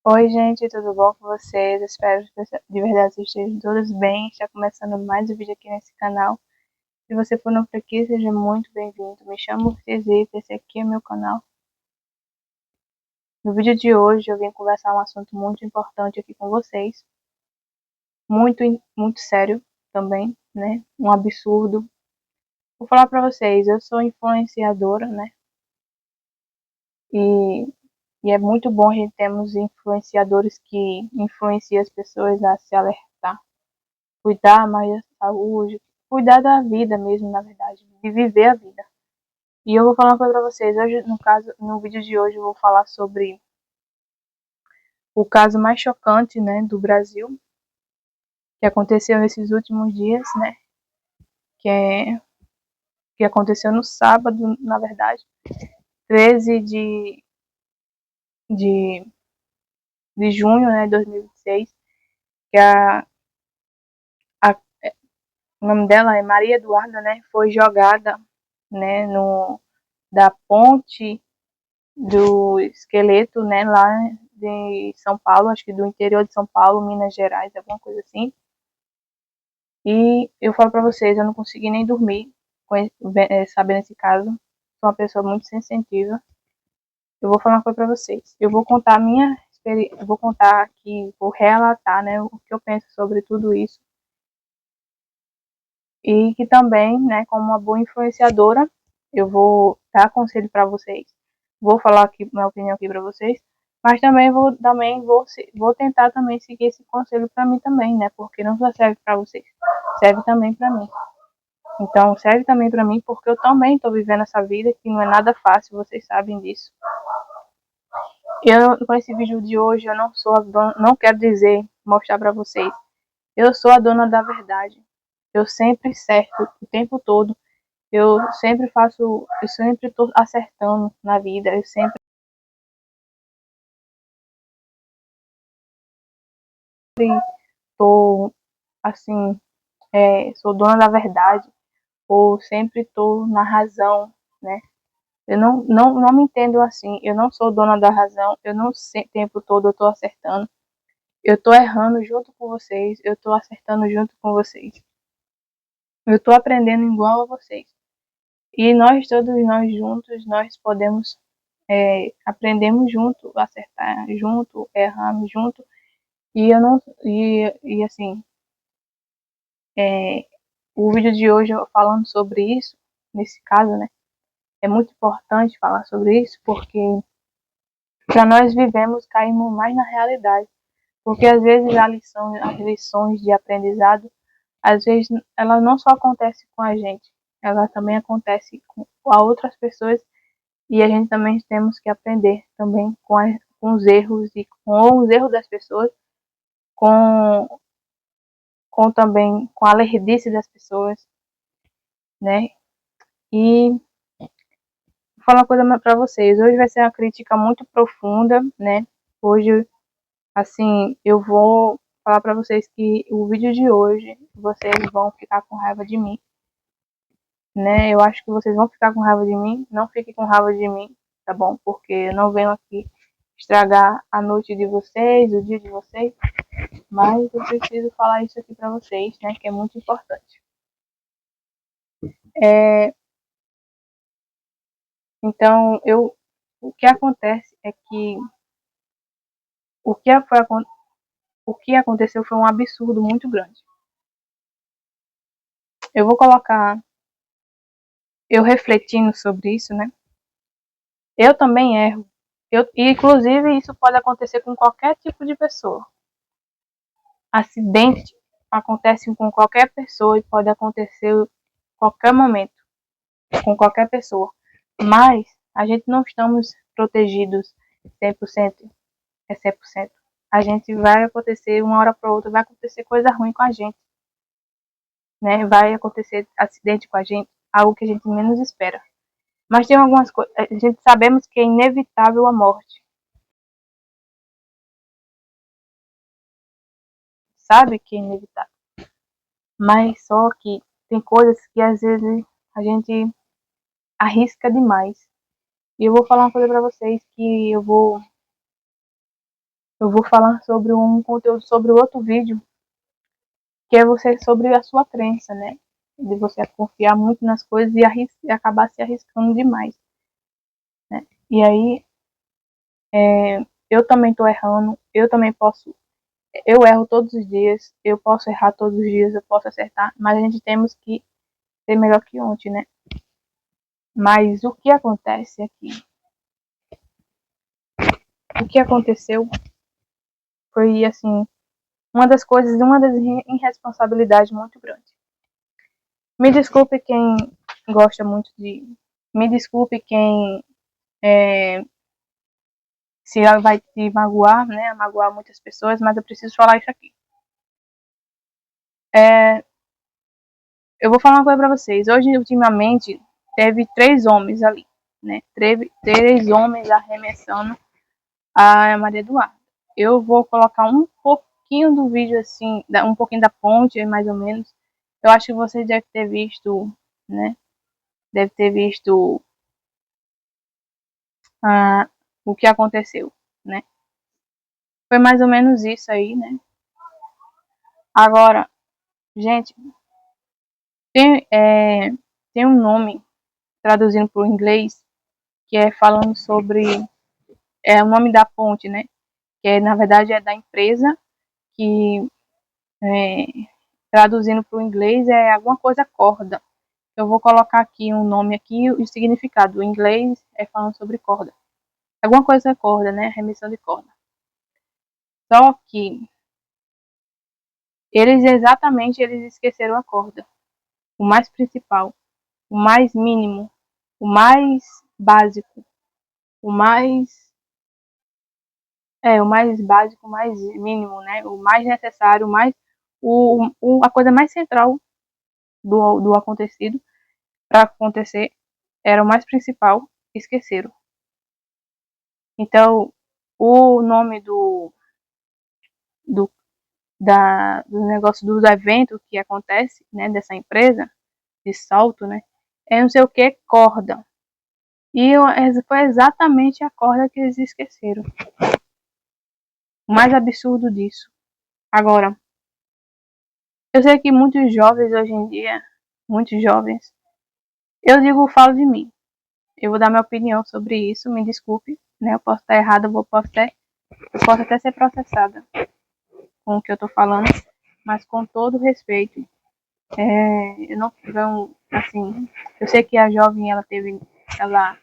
Oi, gente, tudo bom com vocês? Espero que de verdade vocês estejam todos bem. Está começando mais um vídeo aqui nesse canal. Se você for novo por aqui, seja muito bem-vindo. Me chamo Fizita, esse aqui é meu canal. No vídeo de hoje eu vim conversar um assunto muito importante aqui com vocês. Muito sério também, né? Um absurdo. Vou falar pra vocês, eu sou influenciadora, né? E, e é muito bom a gente termos influenciadores que influenciam as pessoas a se alertar, cuidar mais da saúde, cuidar da vida mesmo, na verdade, de viver a vida. E eu vou falar uma coisa pra vocês, hoje, no caso, no vídeo de hoje eu vou falar sobre o caso mais chocante, né, do Brasil, que aconteceu nesses últimos dias, né, que é que aconteceu no sábado, na verdade, 13 de, de junho, né, de 2026, que a, o nome dela é Maria Eduarda, né, foi jogada, né, no da ponte do esqueleto, né, lá de São Paulo, acho que do interior de São Paulo, Minas Gerais, alguma coisa assim. E eu falo pra vocês, eu não consegui nem dormir sabendo esse caso. Sou uma pessoa muito sensitiva. Eu vou falar uma coisa pra vocês. Eu vou contar a minha experiência, eu vou contar aqui, vou relatar, né, o que eu penso sobre tudo isso. E que também, né, como uma boa influenciadora, eu vou dar conselho para vocês. Vou falar aqui minha opinião aqui para vocês, mas vou tentar também seguir esse conselho para mim também, né? Porque não só serve para vocês, serve também para mim. Então, serve também para mim porque eu também estou vivendo essa vida que não é nada fácil, vocês sabem disso. Eu, com esse vídeo de hoje, eu não sou a dona, não quero dizer, mostrar para vocês. Eu sou a dona da verdade. Eu sempre certo o tempo todo. Eu sempre estou acertando na vida. Eu sempre estou, assim, sou dona da verdade. Ou sempre estou na razão, né? Eu não me entendo assim. Eu não sou dona da razão. Eu não sei o tempo todo eu estou acertando. Eu estou errando junto com vocês. Eu estou acertando junto com vocês. Eu estou aprendendo igual a vocês. E nós juntos, nós podemos aprendemos junto, acertar junto, erramos junto. E eu não e assim, é, o vídeo de hoje falando sobre isso, nesse caso, né? É muito importante falar sobre isso porque para nós vivemos caímos mais na realidade, porque às vezes as lições de aprendizado, às vezes elas não só acontecem com a gente, ela também acontece com a outras pessoas. E a gente também temos que aprender também com os erros e com os erros das pessoas, com, com também com a lerdice das pessoas, né? E vou falar uma coisa para vocês. Hoje vai ser uma crítica muito profunda, né? Hoje, assim, eu vou falar para vocês que o vídeo de hoje vocês vão ficar com raiva de mim, né? Eu acho que vocês vão ficar com raiva de mim. Não fiquem com raiva de mim, tá bom? Porque eu não venho aqui estragar a noite de vocês, o dia de vocês, mas eu preciso falar isso aqui para vocês, né? Que é muito importante. É, então, o que acontece é que o que, foi, o que aconteceu foi um absurdo muito grande. Eu vou colocar, eu refletindo sobre isso, né? Eu também erro. E, inclusive, isso pode acontecer com qualquer tipo de pessoa. Acidente acontece com qualquer pessoa e pode acontecer em qualquer momento, com qualquer pessoa. Mas a gente não estamos protegidos 100%, é 100%. A gente vai acontecer, uma hora para outra, vai acontecer coisa ruim com a gente, né? Vai acontecer acidente com a gente, algo que a gente menos espera. Mas tem algumas coisas, a gente sabemos que é inevitável a morte, sabe que é inevitável. Mas só que tem coisas que às vezes a gente arrisca demais. E eu vou falar uma coisa para vocês que eu vou eu vou falar sobre um conteúdo sobre outro vídeo, que é você sobre a sua crença, né? De você confiar muito nas coisas e acabar se arriscando demais, né? E aí, eu também tô errando, eu também posso, eu erro todos os dias, eu posso errar todos os dias, eu posso acertar, mas a gente temos que ser melhor que ontem, né? Mas o que acontece aqui? O que aconteceu foi, assim, uma das irresponsabilidades muito grande. Me desculpe quem gosta muito de. Me desculpe quem é, se ela vai te magoar, né? Magoar muitas pessoas, mas eu preciso falar isso aqui. Eu vou falar uma coisa pra vocês. Hoje, ultimamente, teve 3 homens ali, né? Três homens arremessando a Maria Eduarda. Eu vou colocar um pouquinho do vídeo, assim, um pouquinho da ponte, mais ou menos. Eu acho que vocês devem ter visto, né? Deve ter visto ah, o que aconteceu, né? Foi mais ou menos isso aí, né? Agora, gente, tem, tem um nome, traduzindo para o inglês, que é falando sobre o nome da ponte, né? Que na verdade é da empresa, que é, traduzindo para o inglês é alguma coisa corda. Eu vou colocar aqui um nome aqui e o significado. O inglês é falando sobre corda. Alguma coisa corda, né? Remissão de corda. Só que eles esqueceram a corda. O mais principal, o mais mínimo, o mais básico, o mais o mais básico, o mais mínimo, né? O mais necessário, a coisa mais central do acontecido para acontecer era o mais principal, esqueceram. Então, o nome do, do negócio do evento que acontece, né, dessa empresa de salto, né, é não sei o que, corda. E foi exatamente a corda que eles esqueceram. O mais absurdo disso. Agora, eu sei que muitos jovens hoje em dia, muitos jovens, falo de mim. Eu vou dar minha opinião sobre isso, me desculpe, né? Eu posso estar errada, eu posso até ser processada com o que eu tô falando, mas com todo respeito, eu não, assim, eu sei que a jovem, ela,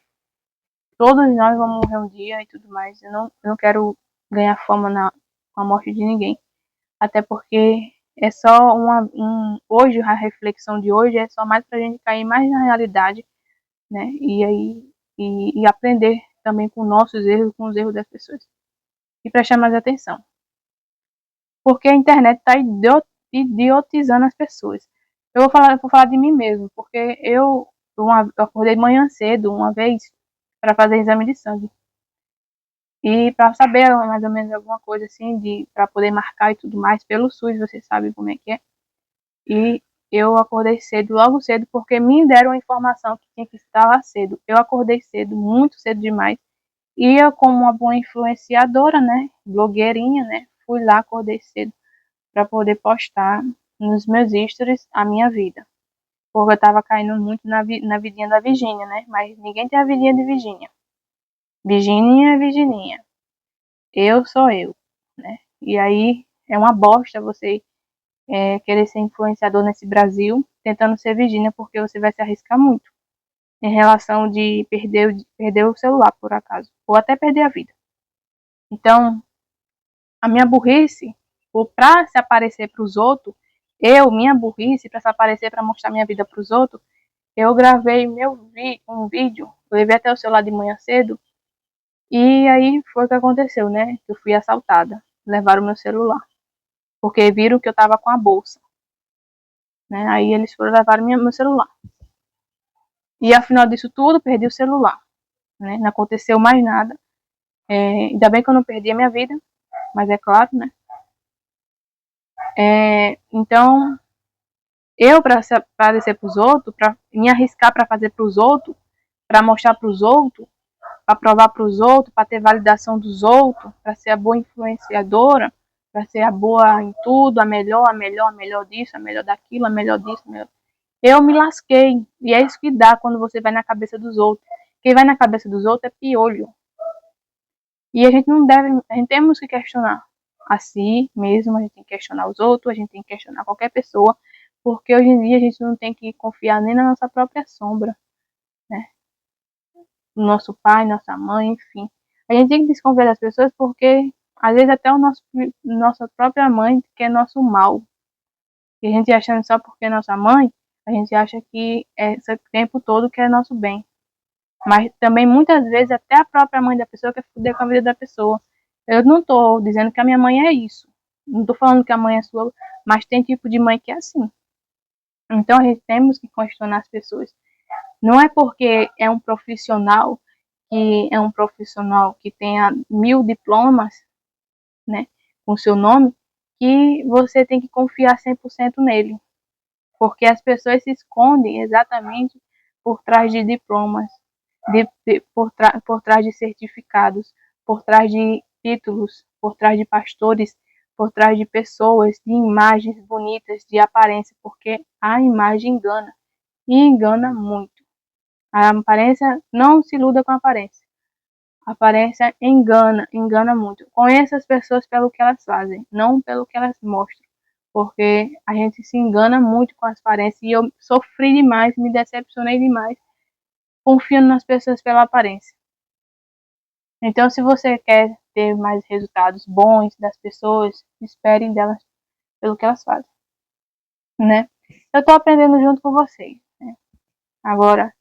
todos nós vamos morrer um dia e tudo mais, eu não quero ganhar fama com a morte de ninguém, até porque é só hoje, a reflexão de hoje é só mais pra gente cair mais na realidade, né, e aprender também com nossos erros, com os erros das pessoas, e prestar mais atenção, porque a internet está idiotizando as pessoas. Vou falar de mim mesmo, porque eu acordei manhã cedo uma vez para fazer exame de sangue. E para saber mais ou menos alguma coisa assim, para poder marcar e tudo mais, pelo SUS, você sabe como é que é. E eu acordei cedo, logo cedo, porque me deram a informação que tinha que estar lá cedo. Eu acordei cedo, muito cedo demais. E eu, como uma boa influenciadora, né, blogueirinha, né, fui lá, acordei cedo para poder postar nos meus stories a minha vida. Porque eu tava caindo muito na vidinha da Virgínia, né? Mas ninguém tem a vidinha de Virgínia. Virgínia é Virgininha. Eu sou eu, né? E aí é uma bosta você querer ser influenciador nesse Brasil tentando ser Virgínia, porque você vai se arriscar muito em relação de perder o celular, por acaso. Ou até perder a vida. Então, a minha burrice, ou pra se aparecer pros outros, minha burrice, pra se aparecer, pra mostrar minha vida pros outros, eu gravei um vídeo, eu levei até o celular de manhã cedo, e aí foi o que aconteceu, né? Eu fui assaltada, levaram meu celular, porque viram que eu tava com a bolsa, né? Aí eles foram levar meu celular. E afinal disso tudo, perdi o celular, né? Não aconteceu mais nada. Ainda bem que eu não perdi a minha vida, mas é claro, né? Então, eu, para parecer para os outros, para me arriscar para fazer para os outros, para mostrar para os outros, para provar para os outros, para ter validação dos outros, para ser a boa influenciadora, para ser a boa em tudo, a melhor disso, a melhor daquilo, a melhor disso, a melhor. Eu me lasquei. E é isso que dá quando você vai na cabeça dos outros. Quem vai na cabeça dos outros é piolho. E a gente não deve, a gente temos que questionar a si mesmo, a gente tem que questionar os outros, a gente tem que questionar qualquer pessoa, porque hoje em dia a gente não tem que confiar nem na nossa própria sombra, né? Nosso pai, nossa mãe, enfim. A gente tem que desconfiar das pessoas porque às vezes até nossa própria mãe quer nosso mal. E a gente achando só porque é nossa mãe, a gente acha que esse tempo todo quer nosso bem. Mas também muitas vezes até a própria mãe da pessoa quer foder com a vida da pessoa. Eu não tô dizendo que a minha mãe é isso. Não tô falando que a mãe é sua, mas tem tipo de mãe que é assim. Então a gente temos que questionar as pessoas. Não é porque é um profissional que tenha 1000 diplomas, né, com seu nome, que você tem que confiar 100% nele. Porque as pessoas se escondem exatamente por trás de diplomas, por trás de certificados, por trás de títulos, por trás de pastores, por trás de pessoas, de imagens bonitas, de aparência, porque a imagem engana, e engana muito. A aparência, não se iluda com a aparência. A aparência engana, engana muito. Conheça as pessoas pelo que elas fazem, não pelo que elas mostram. Porque a gente se engana muito com as aparências e eu sofri demais, me decepcionei demais, confiando nas pessoas pela aparência. Então, se você quer ter mais resultados bons das pessoas, espere delas pelo que elas fazem, né? Eu tô aprendendo junto com vocês, né? Agora,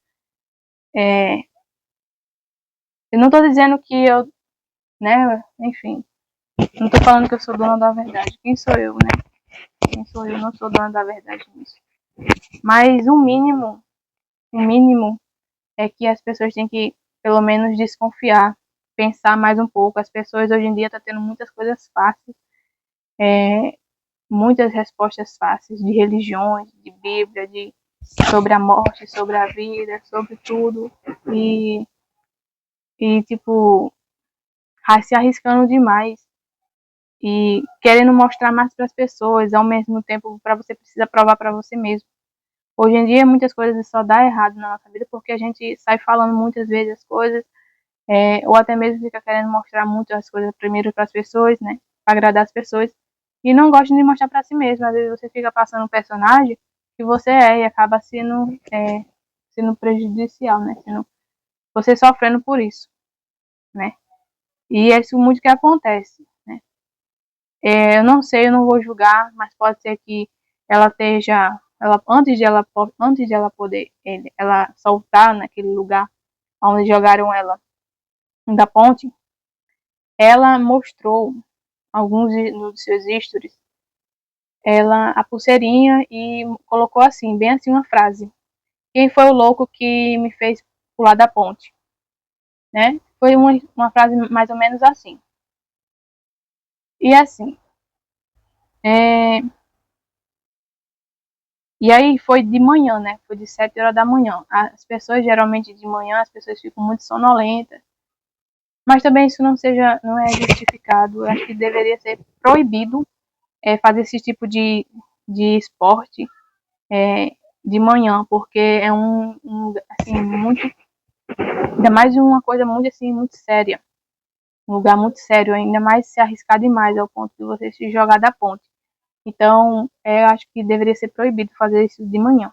eu não tô dizendo que eu, né, enfim, não tô falando que eu sou dona da verdade. Quem sou eu, né? Quem sou eu? Não sou dona da verdade nisso. Mas o mínimo é que as pessoas têm que, pelo menos, desconfiar, pensar mais um pouco. As pessoas hoje em dia estão tendo muitas coisas fáceis, muitas respostas fáceis de religiões, de Bíblia, sobre a morte, sobre a vida, sobre tudo. E tipo, se arriscando demais e querendo mostrar mais para as pessoas, ao mesmo tempo para você precisa provar para você mesmo. Hoje em dia muitas coisas só dá errado na nossa vida porque a gente sai falando muitas vezes as coisas, ou até mesmo fica querendo mostrar muito as coisas primeiro para as pessoas, né, para agradar as pessoas, e não gosta de mostrar para si mesmo. Às vezes você fica passando um personagem que você e acaba sendo prejudicial, né, você sofrendo por isso, né, e é isso muito que acontece, né. Eu não sei, eu não vou julgar, mas pode ser que ela esteja, antes de ela poder, ela soltar naquele lugar onde jogaram ela da ponte, ela mostrou alguns dos seus stories, ela a pulseirinha e colocou assim, bem assim uma frase: quem foi o louco que me fez pular da ponte, né? Foi uma frase mais ou menos assim. E assim, é, e aí foi de manhã, né? Foi de 7 horas da manhã. As pessoas, geralmente de manhã, as pessoas ficam muito sonolentas. Mas também isso não é justificado. Eu acho que deveria ser proibido fazer esse tipo de esporte de manhã, porque é assim, muito, ainda mais uma coisa muito assim, muito séria. Um lugar muito sério, ainda mais se arriscar demais ao ponto de você se jogar da ponte. Então, eu acho que deveria ser proibido fazer isso de manhã,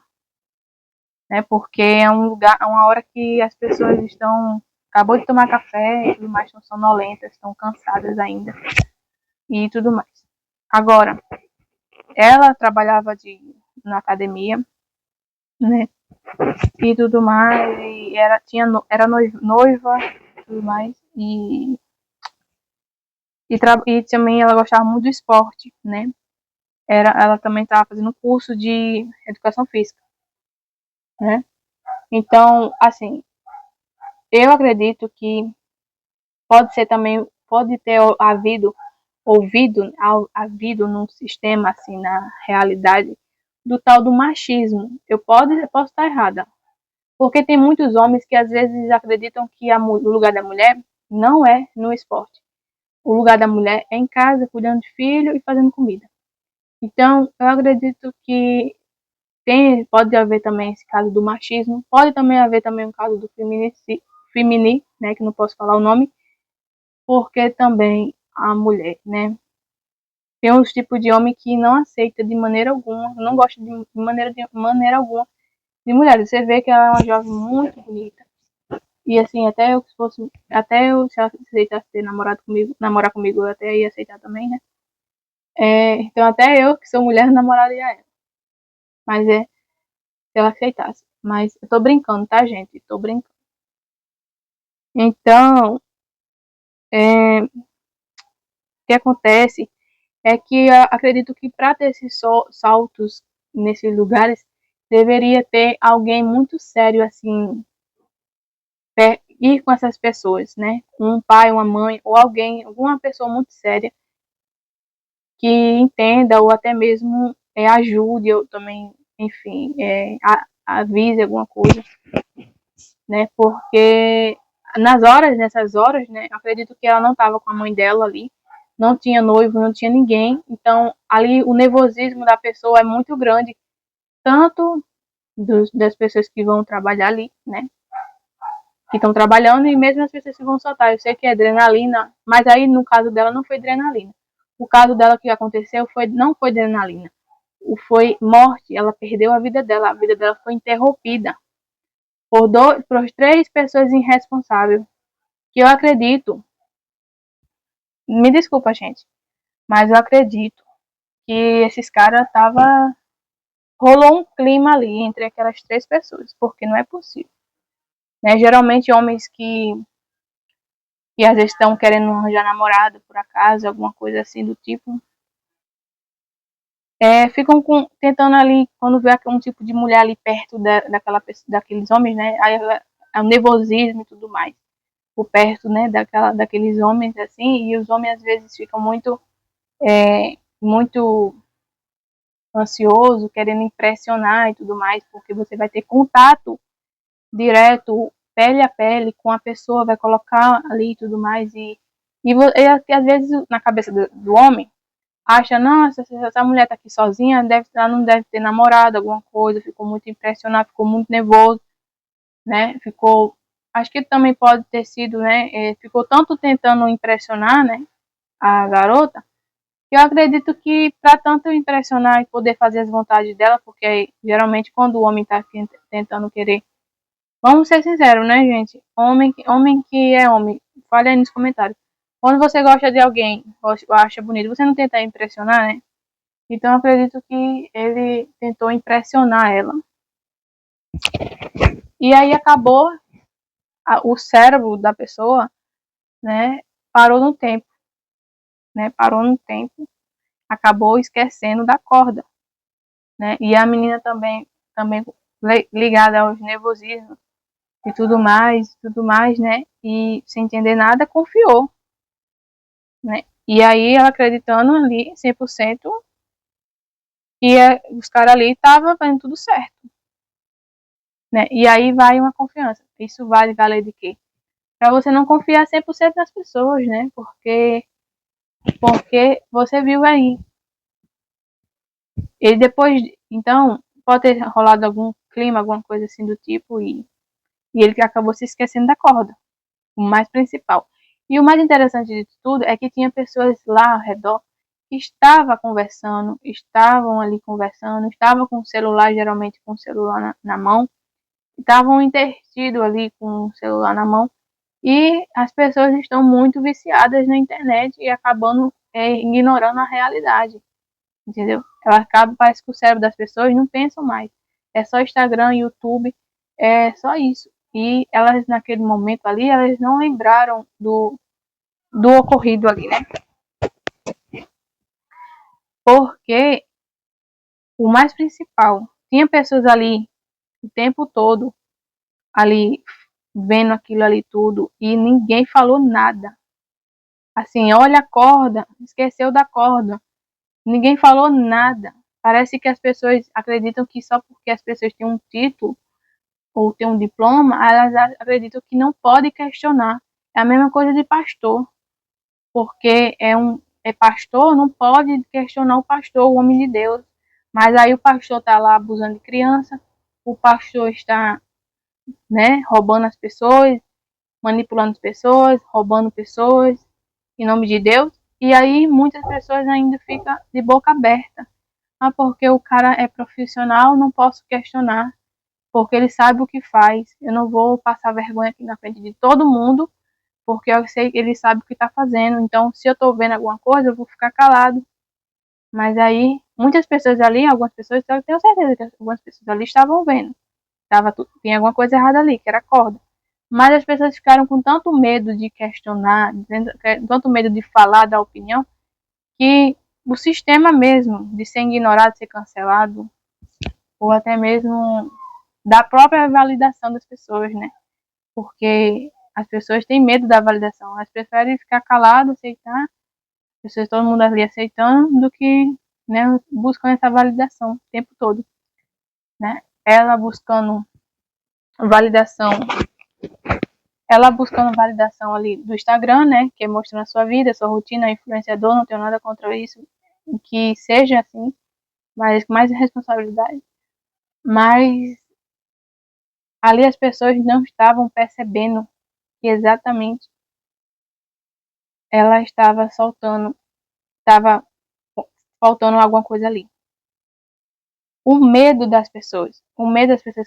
né? Porque é um lugar, é uma hora que as pessoas acabou de tomar café e tudo mais, estão sonolentas, estão cansadas ainda e tudo mais. Agora, ela trabalhava na academia, né? E tudo mais, e era noiva, tudo mais, e também ela gostava muito do esporte, né? Ela também estava fazendo curso de educação física, né? Então, assim, eu acredito que pode ser também, pode ter havido num sistema, assim, na realidade, do tal do machismo. Eu posso estar errada, Porque tem muitos homens que às vezes acreditam que o lugar da mulher não é no esporte. O lugar da mulher é em casa, cuidando de filho e fazendo comida. Então, eu acredito que pode haver também esse caso do machismo, pode também haver também um caso do femini, né, que não posso falar o nome, porque também a mulher, né, tem uns tipos de homem que não aceita de maneira alguma, não gosta de maneira alguma de mulher. Você vê que ela é uma jovem muito bonita. E assim, até eu se ela aceitasse ter namorar comigo, eu até ia aceitar também, né? Então até eu, que sou mulher, namoraria ela. Mas se ela aceitasse. Mas eu tô brincando, tá, gente? Tô brincando. Então, o que acontece é que eu acredito que para ter esses saltos nesses lugares, deveria ter alguém muito sério, assim, ir com essas pessoas, né? Um pai, uma mãe, ou alguém, alguma pessoa muito séria que entenda ou até mesmo ajude ou também, enfim, avise alguma coisa, né? Porque nessas horas, né? Acredito que ela não estava com a mãe dela ali, não tinha noivo, não tinha ninguém, então ali o nervosismo da pessoa é muito grande, tanto das pessoas que vão trabalhar ali, né? Que estão trabalhando e mesmo as pessoas que vão soltar. Eu sei que é adrenalina, mas aí no caso dela não foi adrenalina. O caso dela que aconteceu não foi adrenalina, foi morte. Ela perdeu a vida dela foi interrompida por três pessoas irresponsáveis. Que eu acredito, me desculpa, gente, mas eu acredito que esses caras rolou um clima ali entre aquelas três pessoas, porque não é possível, né? Geralmente homens que às vezes estão querendo arranjar namorada por acaso, alguma coisa assim do tipo, ficam tentando ali, quando vê um tipo de mulher ali perto daqueles homens, né, aí é o nervosismo e tudo mais, por perto, né, daqueles homens assim, e os homens às vezes ficam muito ansioso, querendo impressionar e tudo mais, porque você vai ter contato direto, pele a pele com a pessoa, vai colocar ali e tudo mais, e às vezes na cabeça do homem, acha, nossa, essa mulher tá aqui sozinha, ela não deve ter namorado, alguma coisa, ficou muito impressionado, ficou muito nervoso, né, acho que também pode ter sido, né, ficou tanto tentando impressionar, né, a garota, que eu acredito que para tanto impressionar e poder fazer as vontades dela, porque geralmente quando o homem tá tentando querer. Vamos ser sinceros, né, gente? Homem que é homem, fale aí nos comentários. Quando você gosta de alguém, acha bonito, você não tenta impressionar, né? Então eu acredito que ele tentou impressionar ela. E aí acabou o cérebro da pessoa, né? Parou no tempo, né? Parou no tempo, acabou esquecendo da corda, né? E a menina também ligada aos nervosismos e tudo mais, né? E sem entender nada, confiou, né? E aí ela acreditando ali 100% que os caras ali estavam fazendo tudo certo, né? E aí vai uma confiança. Isso vale valer de quê? Para você não confiar 100% nas pessoas, né? Porque você viu aí. E depois, então, pode ter rolado algum clima, alguma coisa assim do tipo, e ele acabou se esquecendo da corda, o mais principal. E o mais interessante de tudo é que tinha pessoas lá ao redor que estavam ali conversando, estavam com o celular, geralmente com o celular na mão, estavam intertidos ali com o celular na mão, e as pessoas estão muito viciadas na internet e acabando ignorando a realidade, entendeu? Parece que o cérebro das pessoas não pensam mais. É só Instagram, YouTube, é só isso. E elas, naquele momento ali, elas não lembraram do ocorrido ali, né? Porque o mais principal, tinha pessoas ali o tempo todo, ali, vendo aquilo ali tudo, e ninguém falou nada. Assim, olha a corda, esqueceu da corda. Ninguém falou nada. Parece que as pessoas acreditam que só porque as pessoas têm um título ou tem um diploma, elas acreditam que não pode questionar. É a mesma coisa de pastor, porque é pastor, não pode questionar o pastor, o homem de Deus. Mas aí o pastor está lá abusando de criança, o pastor está, né, roubando as pessoas, manipulando as pessoas, roubando pessoas, em nome de Deus. E aí muitas pessoas ainda ficam de boca aberta. Ah, porque o cara é profissional, não posso questionar, porque ele sabe o que faz. Eu não vou passar vergonha aqui na frente de todo mundo, porque eu sei que ele sabe o que está fazendo. Então, se eu estou vendo alguma coisa, eu vou ficar calado. Mas aí, muitas pessoas ali, algumas pessoas, eu tenho certeza que algumas pessoas ali estavam vendo. Tinha alguma coisa errada ali, que era a corda. Mas as pessoas ficaram com tanto medo de questionar, tanto medo de falar da opinião, que o sistema mesmo de ser ignorado, ser cancelado, ou até mesmo da própria validação das pessoas, né? Porque as pessoas têm medo da validação, elas preferem ficar calado, aceitar, pessoas, todo mundo ali aceitando, do que, né, buscando essa validação o tempo todo, né? Validação, ela buscando validação ali do Instagram, né, que é mostrando a sua vida, a sua rotina, influenciador, não tenho nada contra isso, que seja assim, mas com mais responsabilidade. Mas ali as pessoas não estavam percebendo que exatamente ela estava estava faltando alguma coisa ali. O medo das pessoas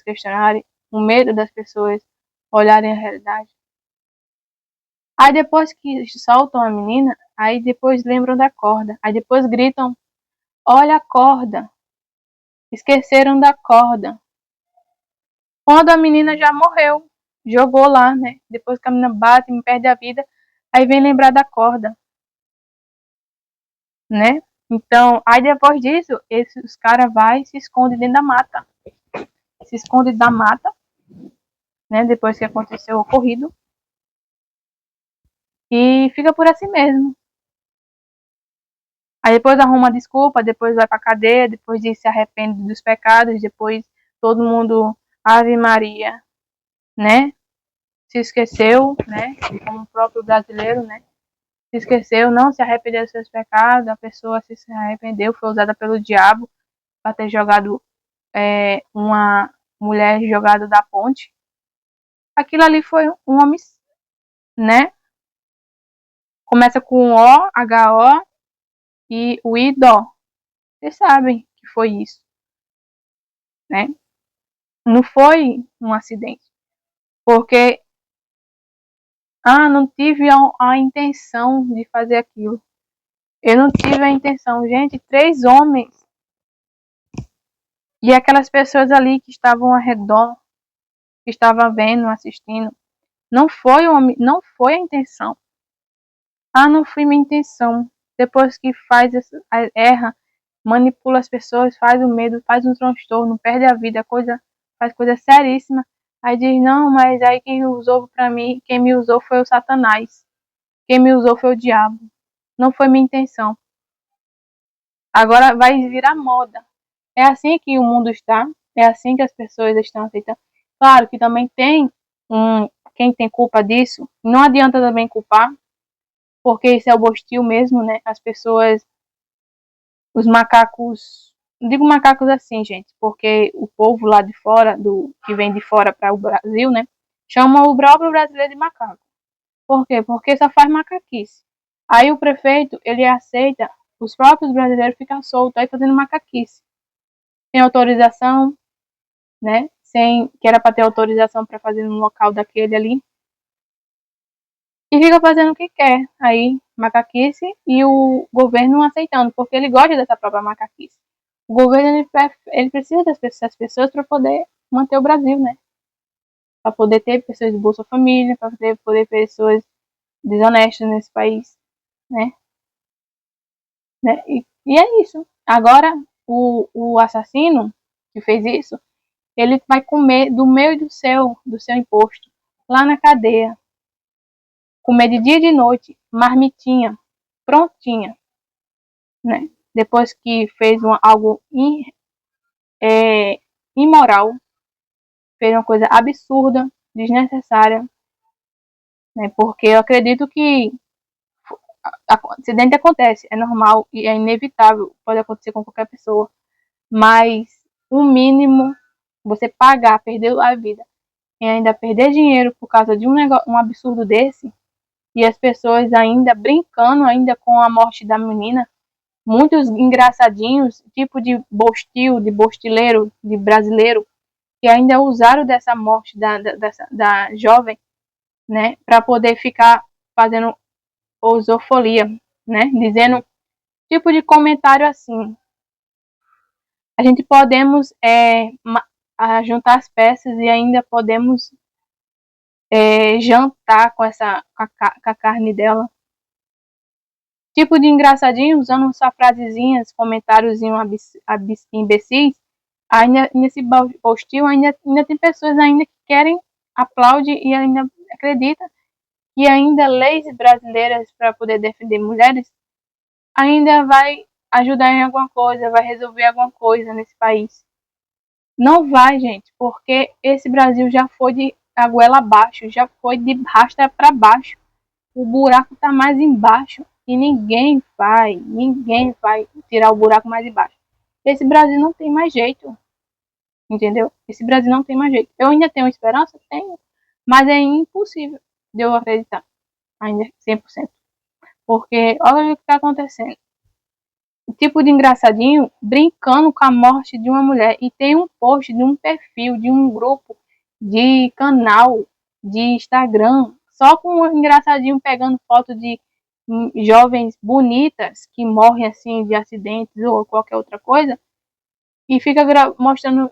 questionarem, o medo das pessoas olharem a realidade. Aí depois que soltam a menina, aí depois lembram da corda, aí depois gritam, olha a corda, esqueceram da corda. Quando a menina já morreu, jogou lá, né? Depois que a menina bate, me perde a vida, aí vem lembrar da corda, né? Então, aí depois disso, os caras vai e se esconde dentro da mata. Se esconde da mata, né? Depois que aconteceu o ocorrido. E fica por assim mesmo. Aí depois arruma desculpa, depois vai pra cadeia, depois disso se arrepende dos pecados, depois todo mundo, Ave Maria, né? Se esqueceu, né? Como o próprio brasileiro, né? Se esqueceu, não se arrependeu dos seus pecados, a pessoa se arrependeu, foi usada pelo diabo para ter jogado uma mulher jogada da ponte. Aquilo ali foi um homem, né? Começa com O, H-O e o I-Dó. Vocês sabem que foi isso, né? Não foi um acidente. Porque, não tive a intenção de fazer aquilo. Eu não tive a intenção. Gente, 3 homens. E aquelas pessoas ali que estavam ao redor, que estavam vendo, assistindo. Não foi a intenção. Não foi minha intenção. Depois que erra, manipula as pessoas, faz o medo, faz um transtorno, perde a vida, faz coisa seríssima. Aí diz, não, mas aí quem usou pra mim, quem me usou foi o Satanás. Quem me usou foi o diabo. Não foi minha intenção. Agora vai virar moda. É assim que o mundo está, é assim que as pessoas estão aceitando. Claro que também tem quem tem culpa disso. Não adianta também culpar, porque isso é o bostil mesmo, né? As pessoas, os macacos, não digo macacos assim, gente, porque o povo lá de fora, que vem de fora para o Brasil, né? Chama o próprio brasileiro de macaco. Por quê? Porque só faz macaquice. Aí o prefeito, ele aceita os próprios brasileiros ficar soltos aí fazendo macaquice. Sem autorização, né? Que era para ter autorização para fazer no local daquele ali. E fica fazendo o que quer. Aí, macaquice, e o governo não aceitando, porque ele gosta dessa própria macaquice. O governo, ele precisa dessas pessoas para poder manter o Brasil, né? Para poder ter pessoas de Bolsa Família, para poder ter pessoas desonestas nesse país, né? E é isso. Agora, o assassino que fez isso, ele vai comer do meio do seu imposto, lá na cadeia. Comer de dia e de noite, marmitinha, prontinha, né? Depois que fez algo imoral, fez uma coisa absurda, desnecessária, né? Porque eu acredito que acidente acontece, é normal e é inevitável, pode acontecer com qualquer pessoa, mas o mínimo você pagar, perder a vida e ainda perder dinheiro por causa de um absurdo desse, e as pessoas ainda brincando ainda com a morte da menina, muitos engraçadinhos, tipo de bostil, de bostileiro, de brasileiro, que ainda usaram dessa morte da jovem, né, para poder ficar fazendo osofolia, né, dizendo tipo de comentário assim. A gente podemos juntar as peças e ainda podemos jantar com a carne dela. Tipo de engraçadinho, usando só frasezinhas, comentáriozinho imbecis, ainda nesse postil ainda tem pessoas ainda que querem, aplaude e ainda acredita que ainda leis brasileiras para poder defender mulheres ainda vai ajudar em alguma coisa, vai resolver alguma coisa nesse país. Não vai, gente, porque esse Brasil já foi de a goela abaixo, já foi de rasta para baixo. O buraco está mais embaixo e ninguém vai tirar o buraco mais embaixo. Esse Brasil não tem mais jeito, entendeu? Esse Brasil não tem mais jeito. Eu ainda tenho esperança? Tenho, mas é impossível de eu acreditar ainda 100%. Porque olha o que está acontecendo. O tipo de engraçadinho brincando com a morte de uma mulher. E tem um post de um perfil, de um grupo, de canal, de Instagram, só com o engraçadinho pegando foto de jovens bonitas que morrem assim de acidentes ou qualquer outra coisa. E fica mostrando.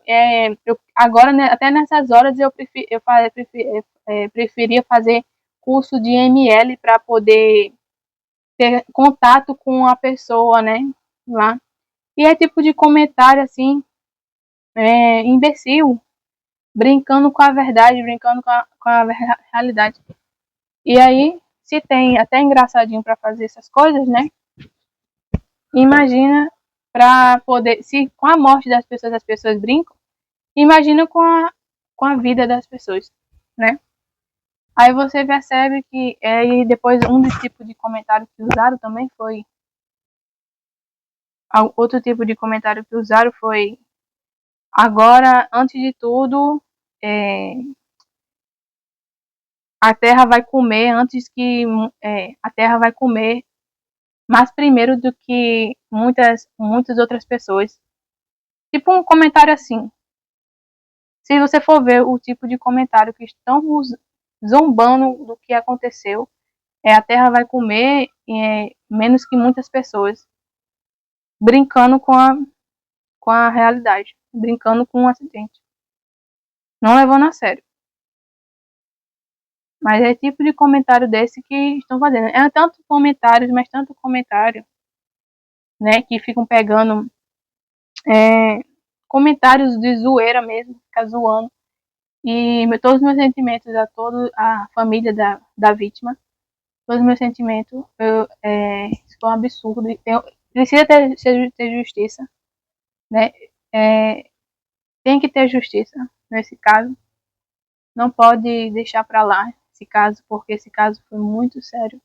Agora, né, até nessas horas, preferia fazer curso de ML para poder ter contato com a pessoa, né? Lá. E é tipo de comentário assim, imbecil, brincando com a verdade, brincando com a realidade. E aí, se tem até engraçadinho para fazer essas coisas, né? Imagina para poder, se com a morte das pessoas as pessoas brincam, imagina com a vida das pessoas, né? Aí você percebe que e depois um dos tipos de comentário que usaram também foi outro tipo de comentário que usaram foi agora, antes de tudo, a Terra vai comer antes que a Terra vai comer mais primeiro do que muitas outras pessoas. Tipo um comentário assim. Se você for ver o tipo de comentário que estão zombando do que aconteceu, a Terra vai comer menos que muitas pessoas, brincando com a realidade, brincando com um acidente, não levando a sério. Mas é tipo de comentário desse que estão fazendo. É tanto comentários, mas tanto comentário, né, que ficam pegando comentários de zoeira mesmo, fica zoando. E todos os meus sentimentos a toda a família da vítima, todos os meus sentimentos, isso foi um absurdo. Precisa ter justiça, né? Tem que ter justiça nesse caso. Não pode deixar para lá esse caso, porque esse caso foi muito sério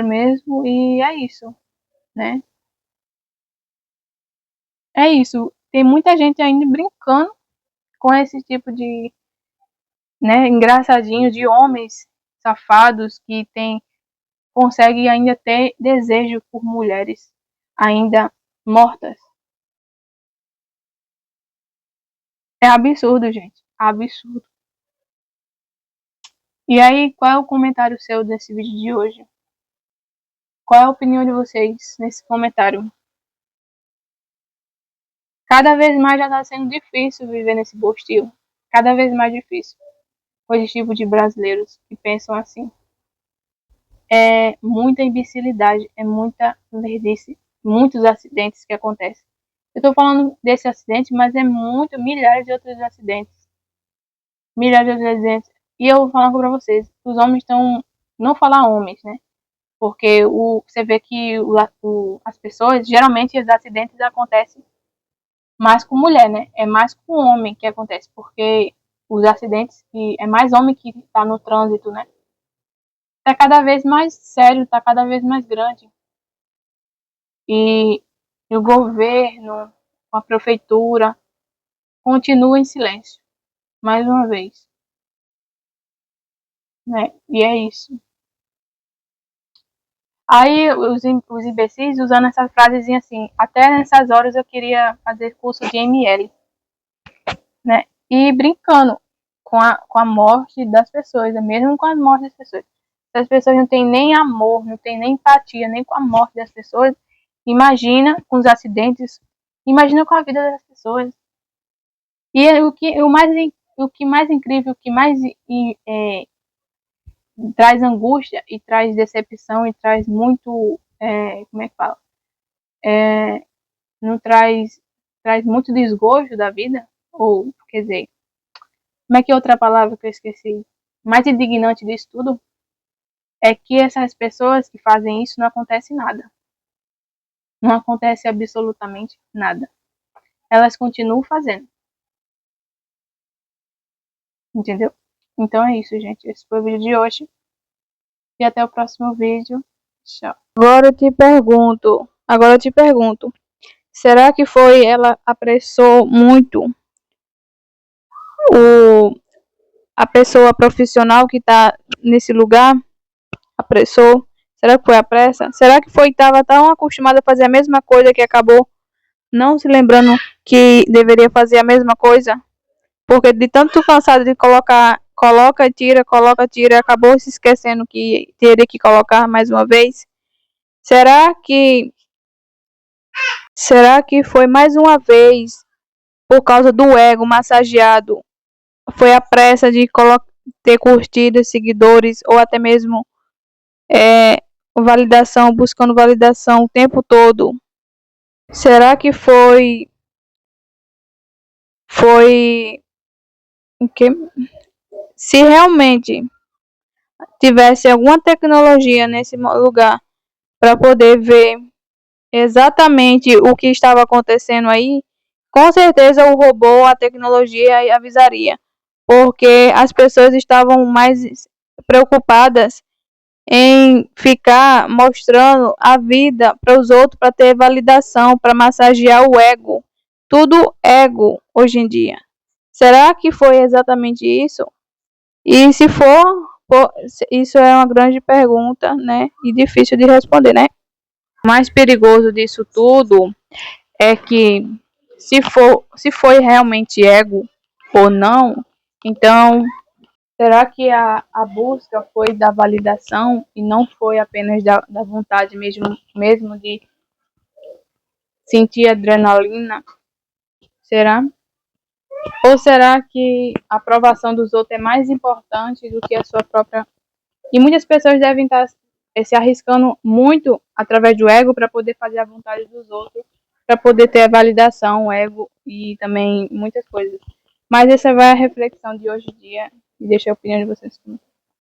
mesmo, e é isso, né? É isso. Tem muita gente ainda brincando com esse tipo de, né, engraçadinho de homens safados que conseguem ainda ter desejo por mulheres ainda mortas. É absurdo, gente. Absurdo. E aí, qual é o comentário seu desse vídeo de hoje? Qual é a opinião de vocês nesse comentário? Cada vez mais já está sendo difícil viver nesse postil. Cada vez mais difícil. Com esse tipo de brasileiros que pensam assim. É muita imbecilidade, é muita lerdice, muitos acidentes que acontecem. Eu estou falando desse acidente, mas é milhares de outros acidentes. Milhares de outros acidentes. E eu vou falar para vocês, os homens estão, não falar homens, né? Porque você vê que as pessoas, geralmente os acidentes acontecem mais com mulher, né? É mais com homem que acontece, porque os acidentes que é mais homem que está no trânsito, né? Tá cada vez mais sério, tá cada vez mais grande. E o governo, a prefeitura, continua em silêncio, mais uma vez, né? E é isso. Aí os imbecis usando essa frasezinha assim, até nessas horas eu queria fazer curso de ML, né? E brincando com a morte das pessoas, né? Mesmo com a morte das pessoas. Se as pessoas não têm nem amor, não têm nem empatia, nem com a morte das pessoas, imagina com os acidentes, imagina com a vida das pessoas. E o que mais incrível, o que mais traz angústia e traz decepção e traz muito, como é que fala? Não traz muito desgosto da vida, ou quer dizer, como é que é outra palavra que eu esqueci? Mais indignante disso tudo é que essas pessoas que fazem isso não acontece nada. Não acontece absolutamente nada. Elas continuam fazendo. Entendeu? Então é isso, gente. Esse foi o vídeo de hoje. E até o próximo vídeo. Tchau. Agora eu te pergunto, será que foi ela apressou muito o a pessoa profissional que está nesse lugar? Apressou? Será que foi a pressa? Será que foi estava tão acostumada a fazer a mesma coisa que acabou não se lembrando que deveria fazer a mesma coisa? Porque de tanto cansado de coloca, tira, acabou se esquecendo que teria que colocar mais uma vez? Será que será que foi mais uma vez por causa do ego massageado? Foi a pressa de ter curtidas, seguidores ou até mesmo é, validação, buscando validação o tempo todo? Será que foi o que se realmente tivesse alguma tecnologia nesse lugar para poder ver exatamente o que estava acontecendo aí, com certeza o robô, a tecnologia avisaria, porque as pessoas estavam mais preocupadas em ficar mostrando a vida para os outros, para ter validação, para massagear o ego. Tudo ego hoje em dia. Será que foi exatamente isso? E se for, isso é uma grande pergunta, né? E difícil de responder, né? O mais perigoso disso tudo é que se foi realmente ego ou não, então será que a busca foi da validação e não foi apenas da vontade mesmo de sentir adrenalina? Será? Ou será que a aprovação dos outros é mais importante do que a sua própria? E muitas pessoas devem estar se arriscando muito através do ego para poder fazer a vontade dos outros, para poder ter a validação, o ego e também muitas coisas. Mas essa vai a reflexão de hoje em dia e deixa a opinião de vocês.